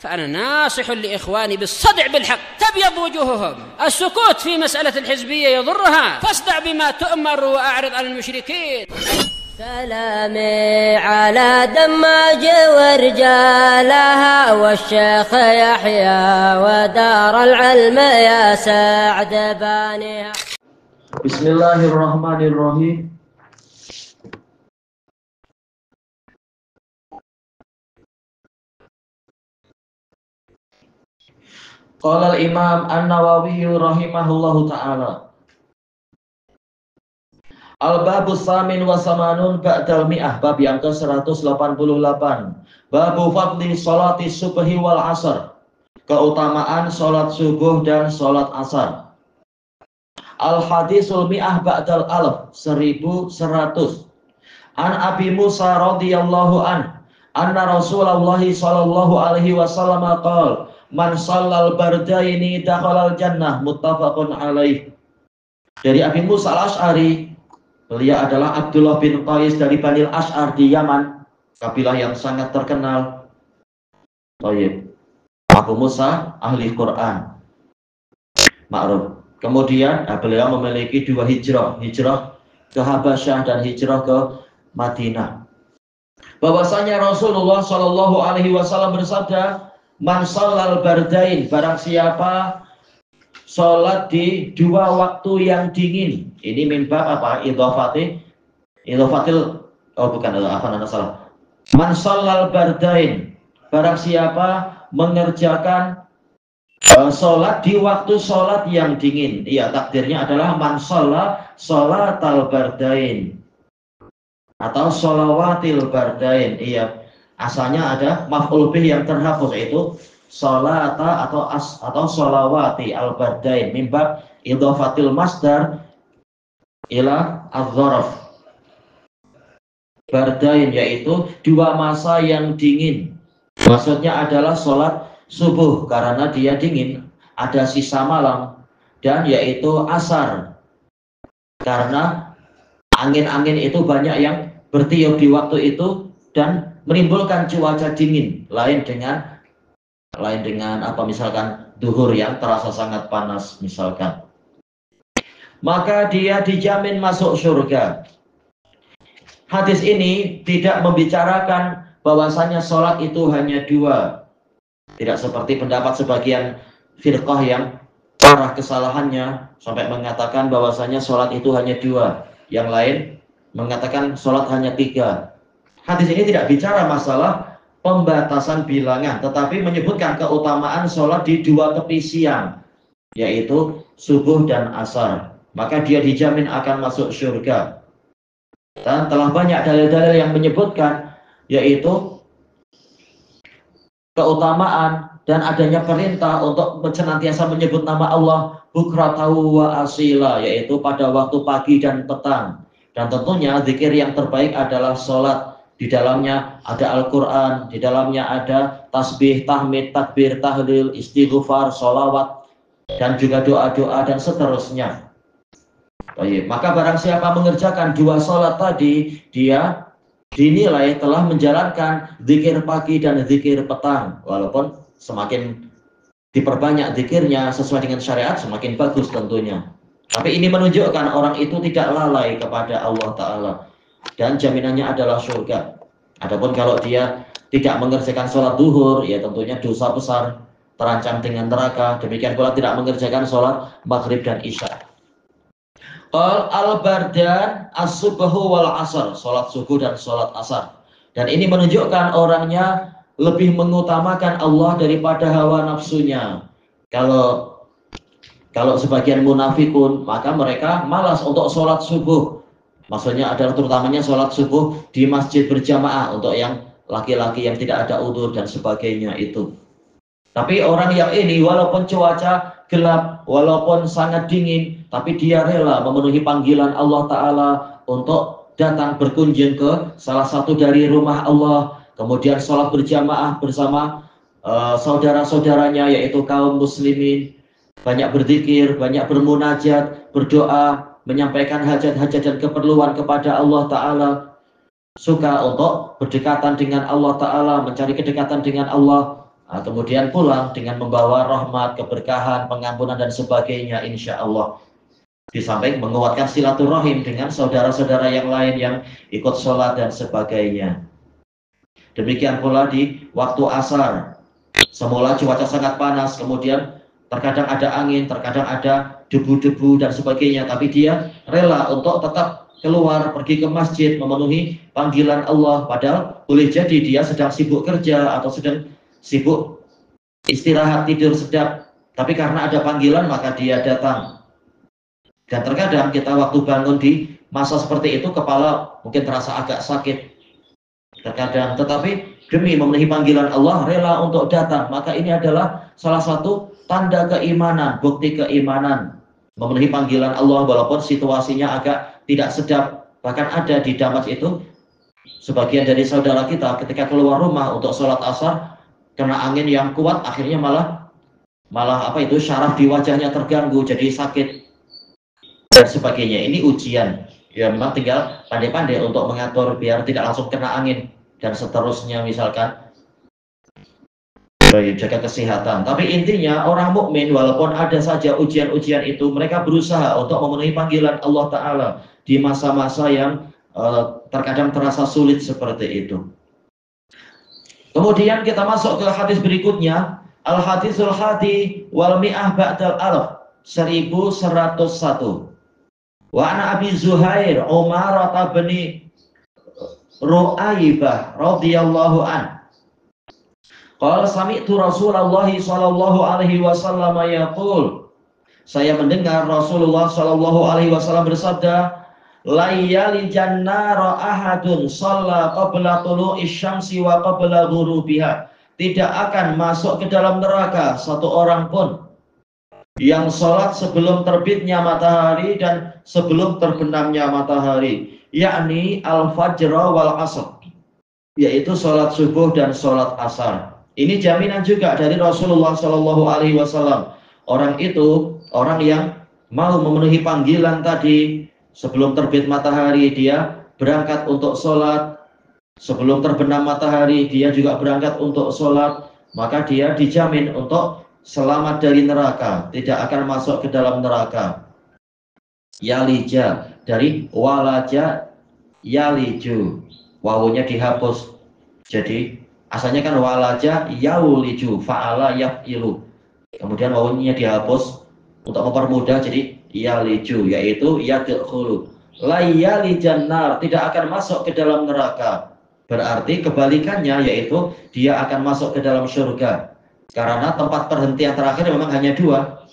فأنا ناصح لإخواني بالصدع بالحق تبيض وجوههم. السكوت في مسألة الحزبية يضرها، فاصدع بما تؤمر وأعرض عن المشركين. سلامي على دماج ورجالها والشيخ يحيى ودار العلم يا سعد بانيها. بسم الله الرحمن الرحيم. Qala al-Imam An-Nawawi rahimahullahu ta'ala. Al-Babus Samin wa Samanun Ba'dal Mi'ah, bab yang ke-188. Babu fadli sholati subhi wal asar, keutamaan sholat subuh dan sholat asar. Al-Hadisul Mi'ah Ba'dal Alf, 1100. An Abi Musa radhiyallahu anna Rasulullah sallallahu alaihi wasallam qala man shallal bardaini dakhalal jannah, muttafaqun alaih. Dari Abi Musa al-Asy'ari, beliau adalah Abdullah bin Qais dari Bani al-Asy'ar di Yaman, kabilah yang sangat terkenal. Baik. Abu Musa ahli Quran, ma'ruf. Kemudian beliau memiliki dua hijrah ke Habasyah dan hijrah ke Madinah. Bahwasanya Rasulullah Shallallahu alaihi wasallam bersabda, man shallal bardain, barang siapa sholat di dua waktu yang dingin. Ini mimba apa? Man shallal bardain, barang siapa mengerjakan sholat di waktu sholat yang dingin. Iya, takdirnya adalah man shalla sholatal bardain atau sholawatil bardain. Iya, asalnya ada maf'ul bih yang terhapus, yaitu sholata atau sholawati al-bardain mimba idhafatil masdar ila adz-dzaraf. Bardain yaitu dua masa yang dingin. Maksudnya adalah sholat subuh karena dia dingin, ada sisa malam, dan yaitu asar karena angin-angin itu banyak yang bertiup di waktu itu dan menimbulkan cuaca dingin, lain dengan misalkan duhur yang terasa sangat panas misalkan. Maka dia dijamin masuk surga. Hadis ini tidak membicarakan bahwasanya sholat itu hanya dua. Tidak seperti pendapat sebagian firqah yang parah kesalahannya sampai mengatakan bahwasanya sholat itu hanya dua. Yang lain mengatakan sholat hanya tiga. Hadis ini tidak bicara masalah pembatasan bilangan, tetapi menyebutkan keutamaan sholat di dua tepi siang, yaitu subuh dan asar. Maka dia dijamin akan masuk surga. Dan telah banyak dalil-dalil yang menyebutkan, yaitu keutamaan dan adanya perintah untuk senantiasa menyebut nama Allah bukratahu wa asila, yaitu pada waktu pagi dan petang. Dan tentunya zikir yang terbaik adalah sholat. Di dalamnya ada Al-Quran, di dalamnya ada tasbih, tahmid, takbir, tahlil, istighfar, sholawat, dan juga doa-doa dan seterusnya. Baik, maka barang siapa mengerjakan dua sholat tadi, dia dinilai telah menjalankan zikir pagi dan zikir petang. Walaupun semakin diperbanyak zikirnya sesuai dengan syariat, semakin bagus tentunya. Tapi ini menunjukkan orang itu tidak lalai kepada Allah Ta'ala, dan jaminannya adalah surga. Adapun kalau dia tidak mengerjakan sholat duhur, ya tentunya dosa besar, terancam dengan neraka. Demikian pula tidak mengerjakan sholat maghrib dan isya. Al-bardan as-subhu wal asar, sholat subuh dan sholat asar. Dan ini menunjukkan orangnya lebih mengutamakan Allah daripada hawa nafsunya. Kalau sebagian munafikun, maka mereka malas untuk sholat subuh. Maksudnya adalah terutamanya sholat subuh di masjid berjamaah untuk yang laki-laki yang tidak ada udzur dan sebagainya itu. Tapi orang yang ini walaupun cuaca gelap, walaupun sangat dingin, tapi dia rela memenuhi panggilan Allah Ta'ala untuk datang berkunjung ke salah satu dari rumah Allah, kemudian sholat berjamaah bersama saudara-saudaranya yaitu kaum muslimin, banyak berzikir, banyak bermunajat, berdoa, menyampaikan hajat-hajat dan keperluan kepada Allah Ta'ala, suka untuk berdekatan dengan Allah Ta'ala, mencari kedekatan dengan Allah kemudian pulang dengan membawa rahmat, keberkahan, pengampunan dan sebagainya insya Allah. Di samping menguatkan silaturahim dengan saudara-saudara yang lain yang ikut sholat dan sebagainya. Demikian pula di waktu asar. Semula cuaca sangat panas, kemudian terkadang ada angin, terkadang ada debu-debu dan sebagainya, tapi dia rela untuk tetap keluar pergi ke masjid memenuhi panggilan Allah, padahal boleh jadi dia sedang sibuk kerja atau sedang sibuk istirahat tidur sedap, tapi karena ada panggilan maka dia datang. Dan terkadang kita waktu bangun di masa seperti itu kepala mungkin terasa agak sakit terkadang, tetapi demi memenuhi panggilan Allah rela untuk datang. Maka ini adalah salah satu tanda keimanan, bukti keimanan, memenuhi panggilan Allah walaupun situasinya agak tidak sedap. Bahkan ada di Damas itu sebagian dari saudara kita ketika keluar rumah untuk sholat asar kena angin yang kuat, akhirnya malah syaraf di wajahnya terganggu, jadi sakit dan sebagainya. Ini ujian ya, memang tinggal pandai-pandai untuk mengatur biar tidak langsung kena angin dan seterusnya misalkan. Jaga kesehatan. Tapi intinya orang mukmin walaupun ada saja ujian-ujian itu, mereka berusaha untuk memenuhi panggilan Allah Ta'ala di masa-masa yang terkadang terasa sulit seperti itu. Kemudian kita masuk ke hadis berikutnya, Al-Hadisul Hadi wal Mi'ah Ba'dal Alf, 1101. Wa ana Abi Zuhair Umar bin Ru'aibah radhiyallahu an. Qala sami'tu Rasulullah sallallahu alaihi wasallam yaqul. Saya mendengar Rasulullah sallallahu alaihi wasallam bersabda, la yalijan nara ahadun shalla qabla tulu'i syamsi wa qabla ghurubiha. Tidak akan masuk ke dalam neraka satu orang pun yang sholat sebelum terbitnya matahari dan sebelum terbenamnya matahari, yakni al-fajr wal asr, yaitu sholat subuh dan sholat asar. Ini jaminan juga dari Rasulullah Shallallahu Alaihi Wasallam. Orang itu, orang yang mau memenuhi panggilan tadi sebelum terbit matahari, dia berangkat untuk sholat. Sebelum terbenam matahari, dia juga berangkat untuk sholat. Maka dia dijamin untuk selamat dari neraka, tidak akan masuk ke dalam neraka. Yalija, dari walaja yaliju, wawunya dihapus. Jadi asalnya kan walaja yauliju, fa'ala yaf'ilu. Kemudian wawunya dihapus untuk mempermudah jadi yaliju, yaitu yadkhulu. La yalijan nar, tidak akan masuk ke dalam neraka. Berarti kebalikannya, yaitu dia akan masuk ke dalam surga. Karena tempat perhentian terakhir memang hanya dua.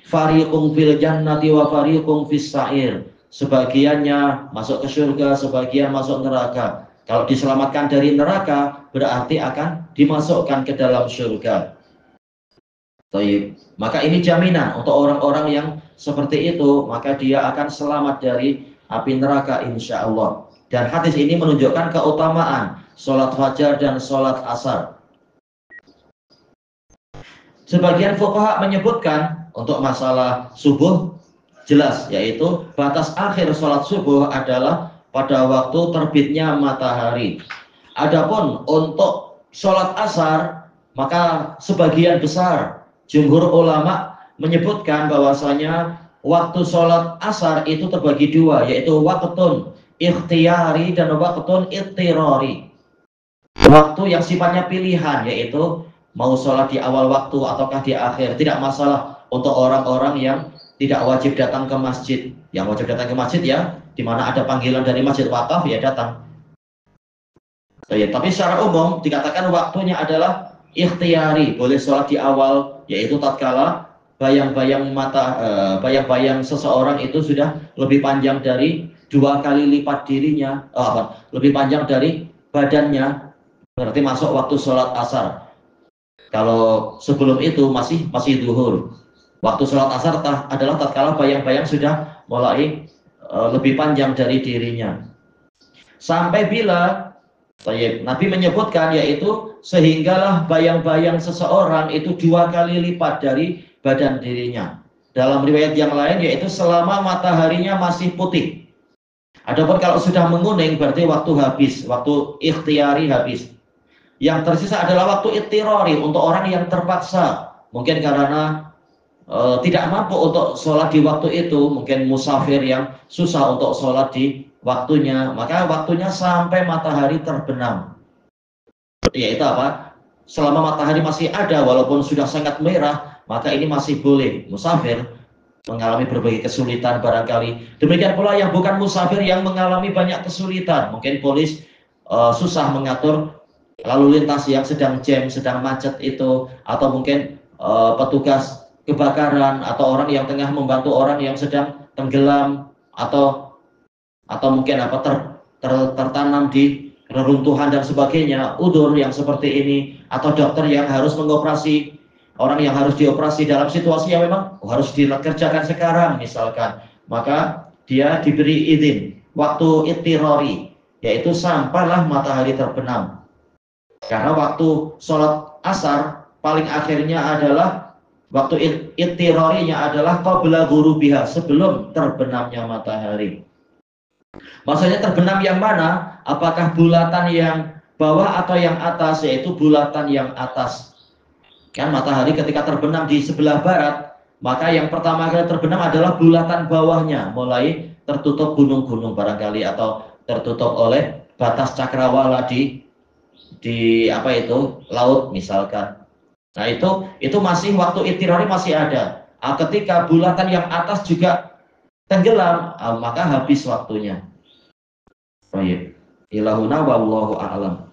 Fariqum fil jannati wa fariqum fis sa'ir. Sebagiannya masuk ke surga, sebagian masuk neraka. Kalau diselamatkan dari neraka, berarti akan dimasukkan ke dalam surga. Maka ini jaminan untuk orang-orang yang seperti itu, maka dia akan selamat dari api neraka insya Allah. Dan hadis ini menunjukkan keutamaan sholat fajar dan sholat asar. Sebagian fuqaha menyebutkan untuk masalah subuh jelas, yaitu batas akhir sholat subuh adalah pada waktu terbitnya matahari. Adapun untuk sholat asar, maka sebagian besar jumhur ulama menyebutkan bahwasanya waktu sholat asar itu terbagi dua, yaitu waktun ikhtiyari dan waktun ittirari. Waktu yang sifatnya pilihan, yaitu mau sholat di awal waktu ataukah di akhir, tidak masalah untuk orang-orang yang tidak wajib datang ke masjid. Yang wajib datang ke masjid ya, di mana ada panggilan dari masjid wakaf ya datang. Tapi secara umum dikatakan waktunya adalah ikhtiyari, boleh sholat di awal, yaitu tatkala bayang-bayang seseorang itu sudah lebih panjang dari 2 kali lipat dirinya, lebih panjang dari badannya, berarti masuk waktu sholat asar. Kalau sebelum itu masih zuhur. Waktu sholat asar adalah tatkala bayang-bayang sudah mulai lebih panjang dari dirinya. Sampai bila Nabi menyebutkan, yaitu sehinggalah bayang-bayang seseorang itu 2 kali lipat dari badan dirinya. Dalam riwayat yang lain yaitu selama mataharinya masih putih. Adapun kalau sudah menguning berarti waktu habis, waktu ikhtiyari habis. Yang tersisa adalah waktu ittirari untuk orang yang terpaksa, mungkin karena tidak mampu untuk sholat di waktu itu, mungkin musafir yang susah untuk sholat di waktunya, maka waktunya sampai matahari terbenam. Yaitu apa? Selama matahari masih ada, walaupun sudah sangat merah, maka ini masih boleh musafir mengalami berbagai kesulitan barangkali. Demikian pula yang bukan musafir yang mengalami banyak kesulitan, mungkin polis susah mengatur lalu lintas yang sedang jam, sedang macet itu, atau mungkin petugas kebakaran, atau orang yang tengah membantu orang yang sedang tenggelam, atau mungkin apa tertanam di reruntuhan dan sebagainya, udzur yang seperti ini, atau dokter yang harus mengoperasi orang yang harus dioperasi dalam situasi yang memang harus dikerjakan sekarang misalkan, maka dia diberi izin waktu ittirari, yaitu sampailah matahari terbenam. Karena waktu sholat asar paling akhirnya adalah waktu ittirarinya adalah qabla ghurubiha, sebelum terbenamnya matahari. Maksudnya terbenam yang mana? Apakah bulatan yang bawah atau yang atas? Yaitu bulatan yang atas. Kan matahari ketika terbenam di sebelah barat, maka yang pertama kali terbenam adalah bulatan bawahnya, mulai tertutup gunung-gunung barangkali, atau tertutup oleh batas cakrawala di apa itu, laut misalkan. Nah itu masih waktu ittirari masih ada. Ketika bulatan yang atas juga tenggelam, maka habis waktunya. Baik. Ilahuna wallahu a'lam.